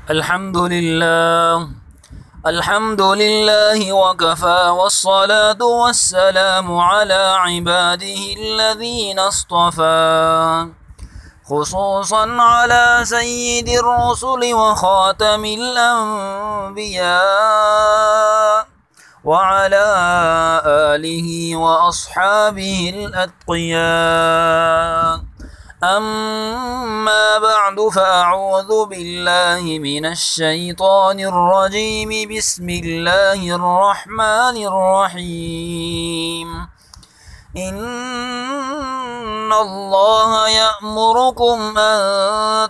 الحمد لله وكفى والصلاة والسلام على عباده الذين اصطفى خصوصا على سيد الرسل وخاتم الأنبياء وعلى آله وأصحابه الأتقياء. أما بعد فأعوذ بالله من الشيطان الرجيم. بسم الله الرحمن الرحيم. إن الله يأمركم أن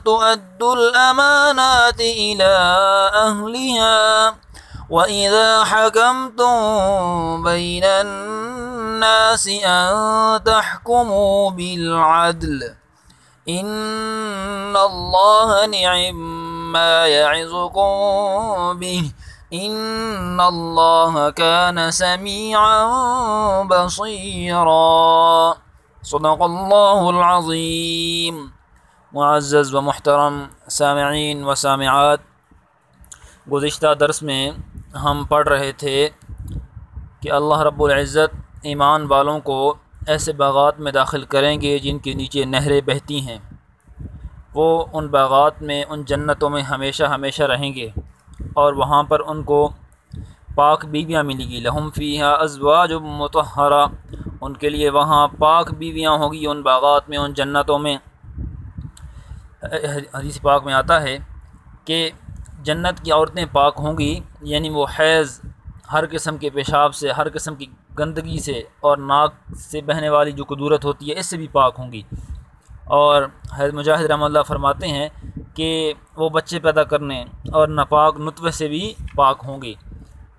تؤدوا الأمانات إلى أهلها وإذا حكمتم بين الناس أن تحكموا بالعدل إن الله نعم ما يعظكم به إن الله كان سميعا بصيرا. صدق الله العظيم. معزز و محترم سامعین و سامعات، گزشتہ درس میں ہم پڑھ رہے تھے کہ اللہ رب العزت ایمان والوں کو ایسے باغات میں داخل کریں گے جن کے نیچے نہریں بہتی ہیں. وہ ان باغات میں، ان جنتوں میں ہمیشہ ہمیشہ رہیں گے اور وہاں پر ان کو پاک بیویاں ملیں گی. لہم فیہا ازواج مطہرہ، ان کے لیے وہاں پاک بیویاں ہوں گی ان باغات میں، ان جنتوں میں. حدیث پاک میں آتا ہے کہ جنت کی عورتیں پاک ہوں گی، یعنی وہ حیض، ہر قسم کے پیشاب سے، ہر قسم کی گندگی سے اور ناک سے بہنے والی جو قدورت ہوتی ہے اس سے بھی پاک ہوں گی. اور حضرت مجاہد رحمہ اللہ فرماتے ہیں کہ وہ بچے پیدا کرنے اور ناپاک نطفے سے بھی پاک ہوں گی.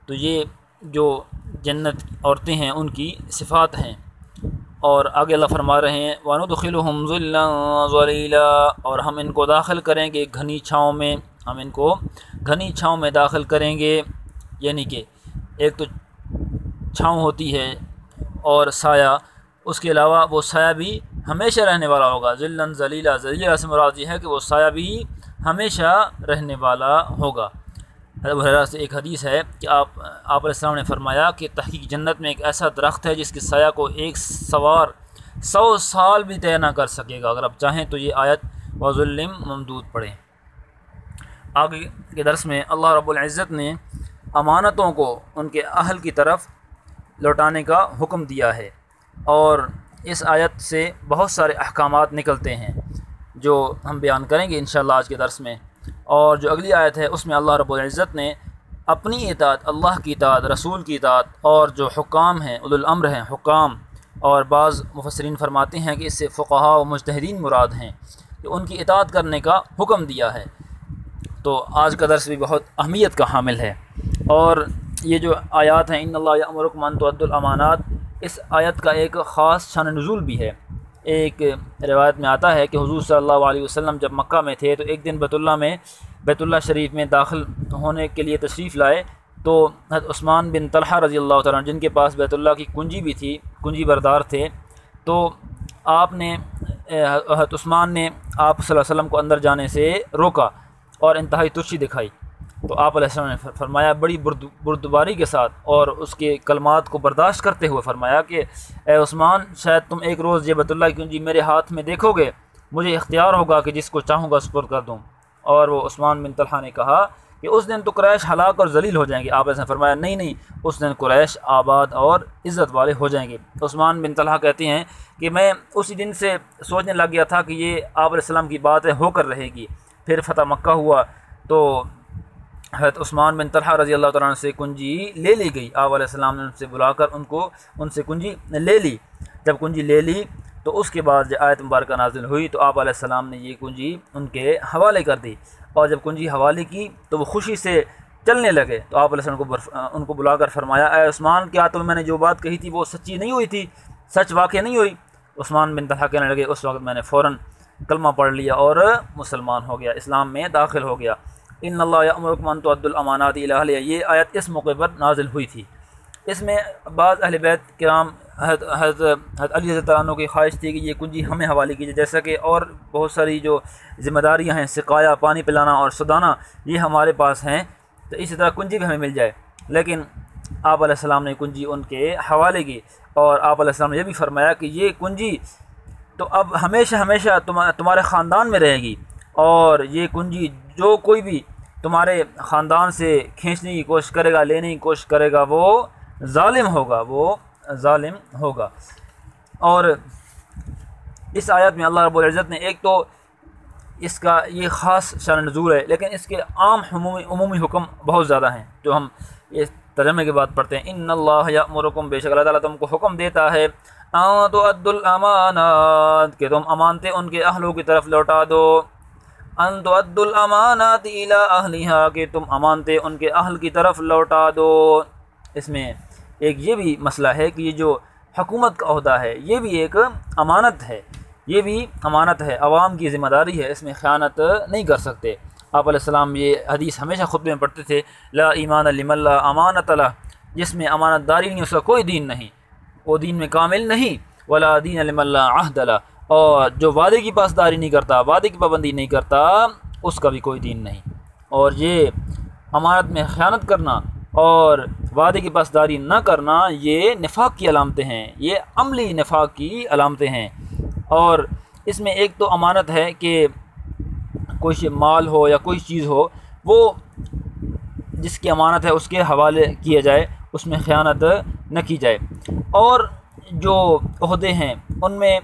تو یہ جو جنت عورتیں ہیں ان کی صفات ہیں. اور آگے اللہ فرما رہے ہیں وَنُدْخِلُهُمْ ظِلًّا ظَلِيلًا، اور ہم ان کو داخل کریں گے گھنی چھاؤں میں، ہم ان کو گھنی چھاؤں میں داخل کریں گے. یعنی کہ ایک تو چھاؤں ہوتی ہے اور سایہ، اس کے علاوہ وہ سایہ بھی ہمیشہ رہنے والا ہوگا. ظِلًّا ظَلِيلًا، ظلیلہ سے مراد یہ ہے کہ وہ سایہ بھی ہمیشہ رہنے والا ہوگا. حضرت ابو ہریرہ سے ایک حدیث ہے کہ آپ علیہ السلام نے فرمایا کہ تحقیق جنت میں ایک ایسا درخت ہے جس کے سایہ کو ایک سوار 100 سال بھی طے نہ کر سکے گا. اگر آپ چاہیں تو یہ آیت وَظُلٍّ ممدود پڑھیں. آگے کے درس میں اللہ رب العزت نے امانتوں کو ان کے اہل کی طرف لوٹانے کا حکم دیا ہے، اور اس آیت سے بہت سارے احکامات نکلتے ہیں جو ہم بیان کریں گے انشاءاللہ آج کے درس میں. اور جو اگلی آیت ہے اس میں اللہ رب العزت نے اپنی اطاعت، اللہ کی اطاعت، رسول کی اطاعت، اور جو حکام ہیں، اولو الامر ہیں حکام، اور بعض مفسرین فرماتے ہیں کہ اس سے فقہاء و مجتہدین مراد ہیں، کہ ان کی اطاعت کرنے کا حکم دیا ہے. تو آج کا درس بھی بہت اہمیت کا حامل ہے. اور یہ جو آیات ہیں ان اللہ یأمرکم ان تؤدوا الامانات، اس آیت کا ایک خاص شان نزول بھی ہے. ایک روایت میں آتا ہے کہ حضور صلی اللہ علیہ وسلم جب مکہ میں تھے تو ایک دن بیت اللہ شریف میں داخل ہونے کے لیے تشریف لائے، تو حضرت عثمان بن طلحہ رضی اللہ تعالیٰ عنہ، جن کے پاس بیت اللہ کی کنجی بھی تھی، کنجی بردار تھے، تو حضرت عثمان نے آپ صلی اللہ علیہ وسلم کو اندر جانے سے روکا اور انتہائی ترشی دکھائی. تو آپ علیہ السلام نے فرمایا بڑی بردباری کے ساتھ اور اس کے کلمات کو برداشت کرتے ہوئے فرمایا کہ اے عثمان، شاید تم ایک روز یہ بیت اللہ کی کنجی میرے ہاتھ میں دیکھو گے، مجھے اختیار ہوگا کہ جس کو چاہوں گا سپرد کر دوں. اور وہ عثمان بن طلحہ نے کہا کہ اس دن تو قریش ہلاک اور ذلیل ہو جائیں گے. آپ نے فرمایا نہیں، اس دن قریش آباد اور عزت والے ہو جائیں گے. عثمان بن طلحہ کہتے ہیں کہ میں اسی دن سے سوچنے لگ گیا تھا کہ یہ آپ علیہ السلام کی باتیں ہو کر رہے گی. پھر فتح مکہ ہوا تو حضرت عثمان بن طلحہ رضی اللہ تعالیٰ عنہ سے کنجی لے لی گئی. آپ علیہ السلام نے ان سے بلا کر ان سے کنجی لے لی. جب کنجی لے لی تو اس کے بعد جب آیت مبارکہ نازل ہوئی تو آپ علیہ السلام نے یہ کنجی ان کے حوالے کر دی. اور جب کنجی حوالے کی تو وہ خوشی سے چلنے لگے. تو آپ علیہ السلام ان کو بلا کر فرمایا اے عثمان، کیا تو میں نے جو بات کہی تھی وہ سچی نہیں ہوئی تھی، سچ واقع نہیں ہوئی؟ عثمان بن طلحہ کہنے لگے اس وقت میں نے فوراً کلمہ پڑھ لیا اور مسلمان ہو گیا، اسلام میں داخل ہو گیا. ان اللہ یأمرکم ان تؤدوا الامانات الی اہلہا، یہ آیت اس موقع پر نازل ہوئی تھی. اس میں بعض اہل بیت کرام حضرت علی رضی اللہ عنہ کی خواہش تھی کہ یہ کنجی ہمیں حوالے کیجیے، جیسا کہ اور بہت ساری جو ذمہ داریاں ہیں، سقایا، پانی پلانا اور سدانا، یہ ہمارے پاس ہیں، تو اسی طرح کنجی بھی ہمیں مل جائے۔ لیکن آپ علیہ السلام نے کنجی ان کے حوالے کی، اور آپ علیہ السلام نے یہ بھی فرمایا کہ یہ کنجی تو اب ہمیشہ ہمیشہ تمہارے خاندان میں رہے گی، اور یہ کنجی جو کوئی بھی تمہارے خاندان سے کھینچنے کی کوشش کرے گا، لینے کی کوشش کرے گا، وہ ظالم ہوگا، وہ ظالم ہوگا۔ اور اس آیت میں اللہ رب العزت نے ایک تو اس کا یہ خاص شان نزول ہے، لیکن اس کے عام عمومی حکم بہت زیادہ ہیں جو ہم اس ترجمے کے بعد پڑھتے ہیں۔ ان اللہ یأمرکم، بے شک اللہ تعالیٰ تم کو حکم دیتا ہے، ان تؤدوا الامانات، کہ تم امانتیں ان کے اہلوں کی طرف لوٹا دو، ان تؤدوا الامانات الی اہلھا، کہ تم امانتیں ان کے اہل کی طرف لوٹا دو۔ اس میں ایک یہ بھی مسئلہ ہے کہ یہ جو حکومت کا عہدہ ہے یہ بھی ایک امانت ہے، یہ بھی امانت ہے، عوام کی ذمہ داری ہے، اس میں خیانت نہیں کر سکتے۔ آپ علیہ السلام یہ حدیث ہمیشہ خطبے میں پڑھتے تھے، لا ایمان لمن لا امانت لہ، جس میں امانت داری نہیں اس کا کوئی دین نہیں، وہ دین میں کامل نہیں، ولا دین لمن لا عہد لہ، اور جو وعدے کی پاسداری نہیں کرتا، وعدے کی پابندی نہیں کرتا، اس کا بھی کوئی دین نہیں۔ اور یہ امانت میں خیانت کرنا اور وعدے کی پاسداری نہ کرنا یہ نفاق کی علامتیں ہیں، یہ عملی نفاق کی علامتیں ہیں۔ اور اس میں ایک تو امانت ہے کہ کوئی مال ہو یا کوئی چیز ہو، وہ جس کی امانت ہے اس کے حوالے کیا جائے، اس میں خیانت نہ کی جائے۔ اور جو عہدے ہیں ان میں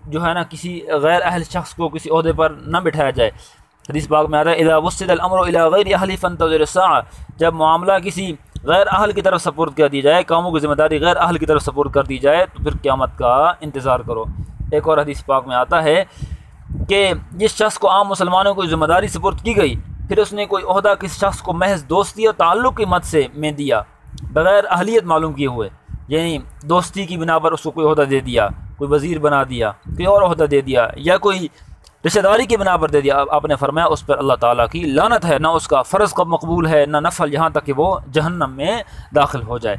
جو ہے نا کسی غیر اہل شخص کو کسی عہدے پر نہ بٹھایا جائے۔ حدیث پاک میں آتا ہے اذا وسد الامر الى غیر اہل فانتظر الساعہ، جب معاملہ کسی غیر اہل کی طرف سپرد کر دی جائے، کاموں کی ذمہ داری غیر اہل کی طرف سپرد کر دی جائے، تو پھر قیامت کا انتظار کرو۔ ایک اور حدیث پاک میں آتا ہے کہ جس شخص کو عام مسلمانوں کو ذمہ داری سپرد کی گئی، پھر اس نے کوئی عہدہ کسی شخص کو محض دوستی اور تعلق کی مد سے میں دیا، بغیر اہلیت معلوم کیے ہوئے، یعنی دوستی کی بنا پر اس کو کوئی عہدہ دے دیا، کوئی وزیر بنا دیا، کوئی اور عہدہ دے دیا، یا کوئی رشتہ داری کی بنا پر دے دیا، آپ نے فرمایا اس پر اللہ تعالیٰ کی لعنت ہے، نہ اس کا فرض کب مقبول ہے نہ نفل، یہاں تک کہ وہ جہنم میں داخل ہو جائے۔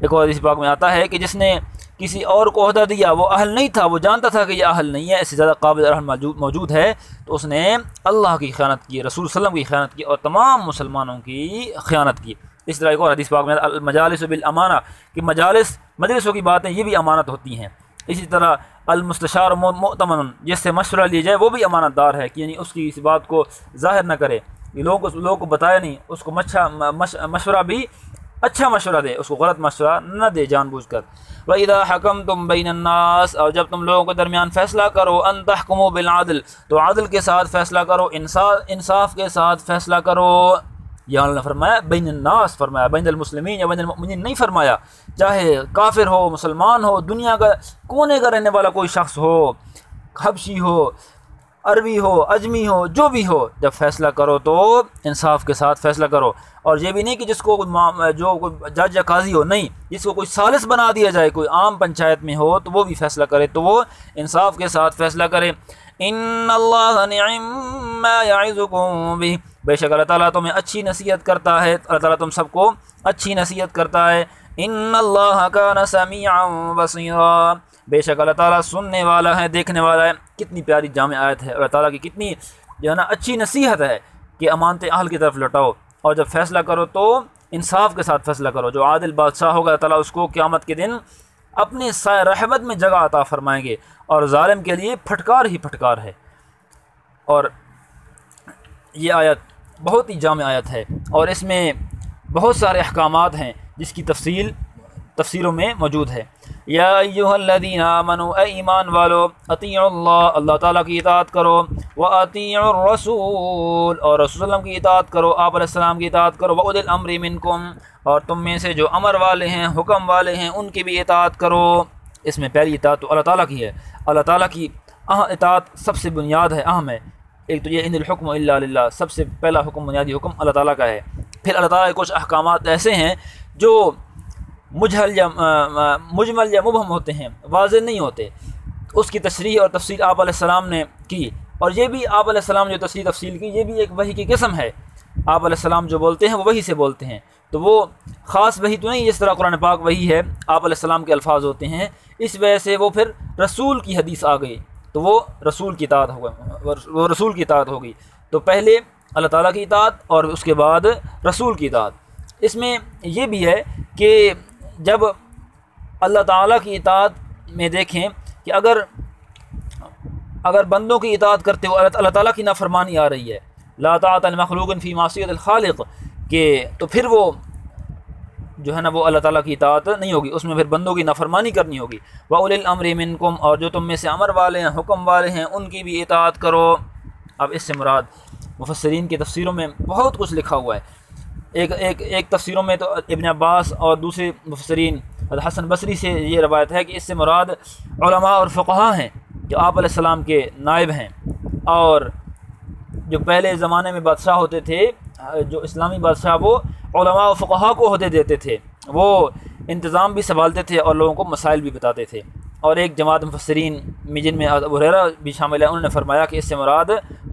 ایک اور حدیث پاک میں آتا ہے کہ جس نے کسی اور کو عہدہ دیا، وہ اہل نہیں تھا، وہ جانتا تھا کہ یہ اہل نہیں ہے، اس سے زیادہ قابل رحم موجود ہے، تو اس نے اللہ کی خیانت کی، رسول صلی اللہ علیہ وسلم کی خیانت کی، اور تمام مسلمانوں کی خیانت کی۔ اس طرح ایک اور حدیث پاک میں المجالس بالامانہ، کہ مجلسوں کی باتیں یہ بھی امانت ہوتی ہیں۔ اسی طرح المستشار مؤتمن، جس سے مشورہ لیا جائے وہ بھی امانت دار ہے، کہ یعنی اس کی اس بات کو ظاہر نہ کرے، لوگوں کو بتایا نہیں، اس کو مشورہ بھی اچھا مشورہ دے، اس کو غلط مشورہ نہ دے جان بوجھ کر۔ وَإِذَا حَكَمْتُمْ بَيْنَ النَّاسِ، اور جب تم لوگوں کے درمیان فیصلہ کرو، أَن تَحْكُمُوا بِالْعَدْلِ، تو عدل کے ساتھ فیصلہ کرو، انصاف کے ساتھ فیصلہ کرو۔ یہاں اللہ نے فرمایا بین الناس، فرمایا بین المسلمین یا بین المؤمنین نہیں فرمایا، چاہے کافر ہو، مسلمان ہو، دنیا کا کونے کا رہنے والا کوئی شخص ہو، حبشی ہو، عربی ہو، اجمی ہو، جو بھی ہو، جب فیصلہ کرو تو انصاف کے ساتھ فیصلہ کرو۔ اور یہ بھی نہیں کہ جس کو جو کوئی جج یا قاضی ہو، نہیں، جس کو کوئی ثالث بنا دیا جائے، کوئی عام پنچایت میں ہو تو وہ بھی فیصلہ کرے تو وہ انصاف کے ساتھ فیصلہ کرے۔ ان اللہ نعم ما یعظکم بہ، بے شک اللہ تعالیٰ تمہیں اچھی نصیحت کرتا ہے، اللہ تعالیٰ تم سب کو اچھی نصیحت کرتا ہے۔ ان اللہ کان سمیعا بصیرا، بے شک اللہ تعالیٰ سننے والا ہے، دیکھنے والا ہے۔ کتنی پیاری جامع آیت ہے، اللہ تعالیٰ کی کتنی جو ہے نا اچھی نصیحت ہے کہ امانتیں اہل کی طرف لوٹاؤ، اور جب فیصلہ کرو تو انصاف کے ساتھ فیصلہ کرو۔ جو عادل بادشاہ ہوگا اللہ تعالیٰ اس کو قیامت کے دن اپنے سائے رحمت میں جگہ عطا فرمائیں گے، اور ظالم کے لیے پھٹکار ہی پھٹکار ہے۔ اور یہ آیت بہت ہی جامع آیت ہے، اور اس میں بہت سارے احکامات ہیں جس کی تفسیروں میں موجود ہے۔ یا ایھا الذین آمنوا، اے ایمان والو، اطیعوا اللہ، اللہ تعالیٰ کی اطاعت کرو، واطیعوا الرسول، اور رسول اللہ کی اطاعت کرو، آپ علیہ السلام کی اطاعت کرو، واولی الامر منکم، اور تم میں سے جو امر والے ہیں، حکم والے ہیں، ان کی بھی اطاعت کرو۔ اس میں پہلی اطاعت تو اللہ تعالیٰ کی ہے، اللہ تعالیٰ کی اطاعت سب سے بنیاد ہے، اہم ہے۔ ایک تو یہ ان الحکم الا للہ، سب سے پہلا حکم، بنیادی حکم اللہ تعالیٰ کا ہے۔ پھر اللہ تعالیٰ کے کچھ احکامات ایسے ہیں جو مجمل یا مبہم ہوتے ہیں، واضح نہیں ہوتے، اس کی تشریح اور تفصیل آپ علیہ السلام نے کی، اور یہ بھی آپ علیہ السلام نے جو تشریح تفصیل کی، یہ بھی ایک وحی کی قسم ہے، آپ علیہ السلام جو بولتے ہیں وہ وحی سے بولتے ہیں، تو وہ خاص وحی تو نہیں جس طرح قرآن پاک وحی ہے، آپ علیہ السلام کے الفاظ ہوتے ہیں، اس وجہ سے وہ پھر رسول کی حدیث آ گئی تو وہ رسول کی اطاعت وہ رسول کی اطاعت ہو گئی۔ تو پہلے اللہ تعالیٰ کی اطاعت اور اس کے بعد رسول کی اطاعت۔ اس میں یہ بھی ہے کہ جب اللہ تعالیٰ کی اطاعت میں دیکھیں کہ اگر بندوں کی اطاعت کرتے ہو اللہ تعالیٰ کی نافرمانی آ رہی ہے، لا طاعۃ لمخلوق فی معصیۃ الخالق، کہ تو پھر وہ جو ہے نا وہ اللہ تعالیٰ کی اطاعت نہیں ہوگی، اس میں پھر بندوں کی نافرمانی کرنی ہوگی۔ وَأُولِي الْأَمْرِ مِنْكُمْ، اور جو تم میں سے امر والے ہیں، حکم والے ہیں، ان کی بھی اطاعت کرو۔ اب اس سے مراد مفسرین کی تفسیروں میں بہت کچھ لکھا ہوا ہے۔ ایک تفسیروں میں تو ابن عباس اور دوسرے مفسرین حسن بصری سے یہ روایت ہے کہ اس سے مراد علماء اور فقہاء ہیں جو آپ علیہ السلام کے نائب ہیں، اور جو پہلے زمانے میں بادشاہ ہوتے تھے، جو اسلامی بادشاہ، وہ علماء و فقہاء کو عہدے دیتے تھے، وہ انتظام بھی سنبھالتے تھے اور لوگوں کو مسائل بھی بتاتے تھے۔ اور ایک جماعت مفسرین جن میں ابو ہریرہ بھی شامل ہے، انہوں نے فرمایا کہ اس سے مراد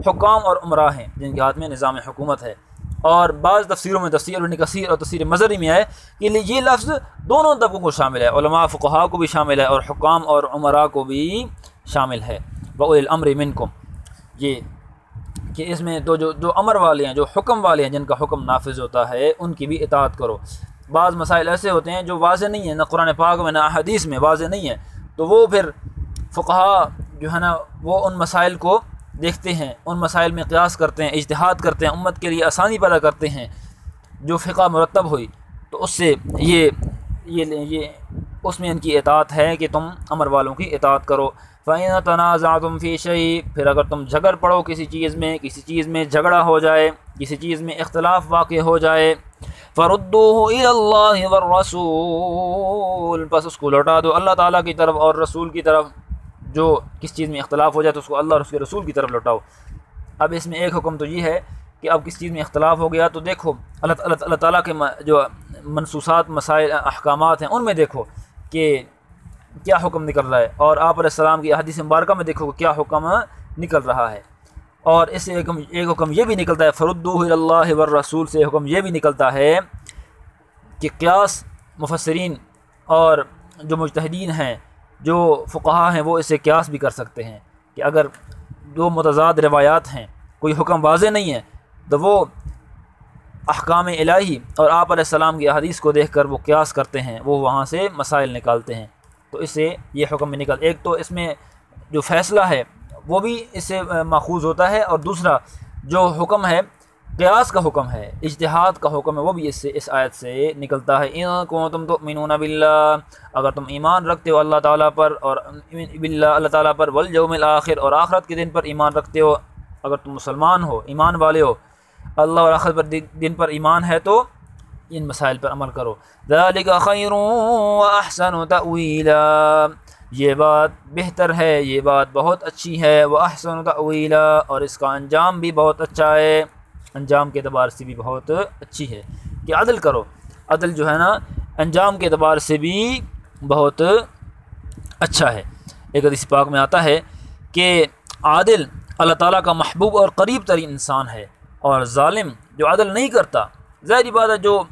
حکام اور امراء ہیں جن کے ہاتھ میں نظام حکومت ہے۔ اور بعض تفسیروں میں تفسیر ابن کثیر اور تفسیر مزری میں ہے کہ یہ لفظ دونوں طبقوں کو شامل ہے، علماء فقہاء کو بھی شامل ہے اور حکام اور امراء کو بھی شامل ہے۔ وَأُولِي الْأَمْرِ مِنْكُمْ، یہ کہ اس میں تو جو امر والے ہیں، جو حکم والے ہیں، جن کا حکم نافذ ہوتا ہے، ان کی بھی اطاعت کرو۔ بعض مسائل ایسے ہوتے ہیں جو واضح نہیں ہیں، نہ قرآن پاک میں نہ احادیث میں واضح نہیں ہے، تو وہ پھر فقہاء جو ہے نا وہ ان مسائل کو دیکھتے ہیں، ان مسائل میں قیاس کرتے ہیں، اجتہاد کرتے ہیں، امت کے لیے آسانی پیدا کرتے ہیں، جو فقہ مرتب ہوئی تو اس سے یہ اس میں ان کی اطاعت ہے کہ تم امر والوں کی اطاعت کرو۔ فَإِن تَنَازَعْتُمْ فِي شَيْءٍ، پھر اگر تم جھگڑ پڑو کسی چیز میں جھگڑا ہو جائے، کسی چیز میں اختلاف واقع ہو جائے، فَرُدُّوهُ إِلَى اللَّهِ وَالرَّسُولِ، بس اس کو لوٹا دو اللہ تعالیٰ کی طرف اور رسول کی طرف۔ جو کس چیز میں اختلاف ہو جائے تو اس کو اللہ اور اس کے رسول کی طرف لوٹاؤ۔ اب اس میں ایک حکم تو یہ ہے کہ اب کس چیز میں اختلاف ہو گیا تو دیکھو اللہ تعالیٰ کے جو منصوصات، مسائل، احکامات ہیں، ان میں دیکھو کہ کیا حکم نکل رہا ہے، اور آپ علیہ السلام کی احادیث مبارکہ میں دیکھو کہ کیا حکم نکل رہا ہے۔ اور اس سے ایک حکم یہ بھی نکلتا ہے، فردوہ الی اللہ والرسول سے حکم یہ بھی نکلتا ہے کہ قیاس، مفسرین اور جو مجتہدین ہیں، جو فقہاء ہیں، وہ اسے قیاس بھی کر سکتے ہیں کہ اگر دو متضاد روایات ہیں، کوئی حکم واضح نہیں ہے، تو وہ احکام الہی اور آپ علیہ السلام کی احادیث کو دیکھ کر وہ قیاس کرتے ہیں، وہ وہاں سے مسائل نکالتے ہیں، تو اس سے یہ حکم بھی ایک تو اس میں جو فیصلہ ہے وہ بھی اس سے ماخوذ ہوتا ہے، اور دوسرا جو حکم ہے قیاس کا حکم ہے، اجتہاد کا حکم ہے، وہ بھی اس آیت سے نکلتا ہے۔ ان کنتم تؤمنون باللہ، اگر تم ایمان رکھتے ہو اللہ تعالیٰ پر، اور باللہ اللہ تعالیٰ پر، والیوم الآخر، اور آخرت کے دن پر ایمان رکھتے ہو، اگر تم مسلمان ہو، ایمان والے ہو، اللہ اور آخرت پر دن پر ایمان ہے، تو ان مسائل پر عمل کرو۔ ذالک خیر واحسن تأویلا، یہ بات بہتر ہے، یہ بات بہت اچھی ہے، واحسن تأویلا، اور اس کا انجام بھی بہت اچھا ہے، انجام کے اعتبار سے بھی بہت اچھی ہے کہ عدل کرو۔ عدل جو ہے نا انجام کے اعتبار سے بھی بہت اچھا ہے۔ ایک حدیث پاک میں آتا ہے کہ عادل اللہ تعالیٰ کا محبوب اور قریب ترین انسان ہے، اور ظالم جو عدل نہیں کرتا، ظاہری بات ہے جو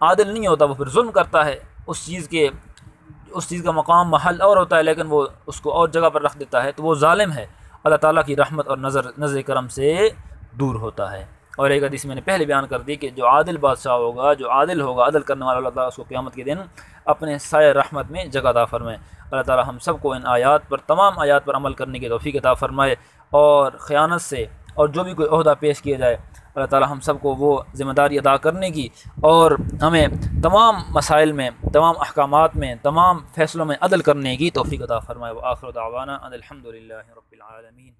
عادل نہیں ہوتا وہ پھر ظلم کرتا ہے، اس چیز کا مقام محل اور ہوتا ہے، لیکن وہ اس کو اور جگہ پر رکھ دیتا ہے، تو وہ ظالم ہے، اللہ تعالیٰ کی رحمت اور نظر کرم سے دور ہوتا ہے۔ اور ایک حدیث میں نے پہلے بیان کر دی کہ جو عادل بادشاہ ہوگا، جو عادل ہوگا، عدل کرنے والا، اللہ تعالیٰ اس کو قیامت کے دن اپنے سایہ رحمت میں جگہ عطا فرمائے۔ اللہ تعالیٰ ہم سب کو ان آیات پر، تمام آیات پر عمل کرنے کی توفیق عطا فرمائے، اور خیانت سے اور جو بھی کوئی عہدہ پیش کیا جائے، اللہ تعالیٰ ہم سب کو وہ ذمہ داری ادا کرنے کی، اور ہمیں تمام مسائل میں، تمام احکامات میں، تمام فیصلوں میں عدل کرنے کی توفیق عطا فرمائے۔ وآخر دعوانا ان الحمد للہ رب العالمین۔